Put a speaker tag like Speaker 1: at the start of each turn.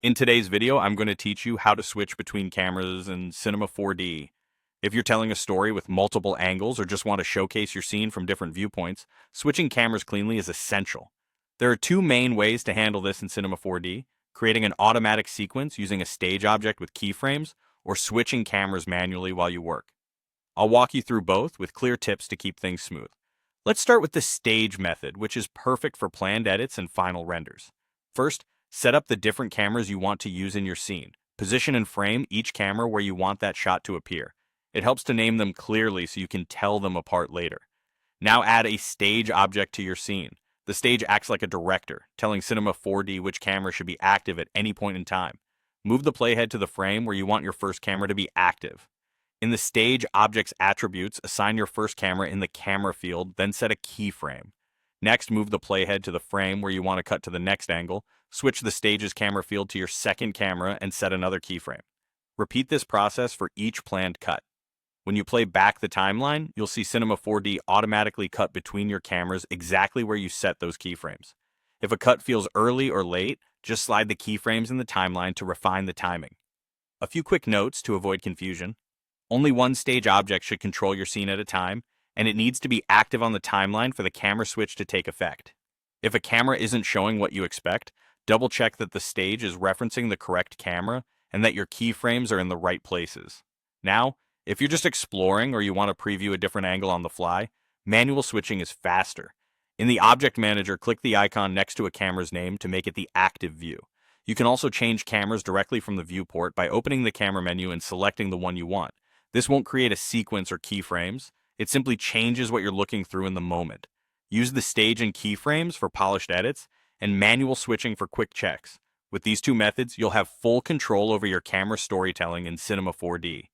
Speaker 1: In today's video, I'm going to teach you how to switch between cameras in Cinema 4D. If you're telling a story with multiple angles or just want to showcase your scene from different viewpoints, switching cameras cleanly is essential. There are two main ways to handle this in Cinema 4D, creating an automatic sequence using a stage object with keyframes, or switching cameras manually while you work. I'll walk you through both with clear tips to keep things smooth. Let's start with the stage method, which is perfect for planned edits and final renders. First, set up the different cameras you want to use in your scene. Position and frame each camera where you want that shot to appear. It helps to name them clearly so you can tell them apart later. Now add a stage object to your scene. The stage acts like a director, telling Cinema 4D which camera should be active at any point in time. Move the playhead to the frame where you want your first camera to be active. In the stage object's attributes, assign your first camera in the camera field, then set a keyframe. Next, move the playhead to the frame where you want to cut to the next angle, switch the stage's camera field to your second camera, and set another keyframe. Repeat this process for each planned cut. When you play back the timeline, you'll see Cinema 4D automatically cut between your cameras exactly where you set those keyframes. If a cut feels early or late, just slide the keyframes in the timeline to refine the timing. A few quick notes to avoid confusion. Only one stage object should control your scene at a time, and it needs to be active on the timeline for the camera switch to take effect. If a camera isn't showing what you expect, double check that the stage is referencing the correct camera and that your keyframes are in the right places. Now, if you're just exploring or you want to preview a different angle on the fly, manual switching is faster. In the Object Manager, click the icon next to a camera's name to make it the active view. You can also change cameras directly from the viewport by opening the camera menu and selecting the one you want. This won't create a sequence or keyframes. It simply changes what you're looking through in the moment. Use the stage and keyframes for polished edits and manual switching for quick checks. With these two methods, you'll have full control over your camera storytelling in Cinema 4D.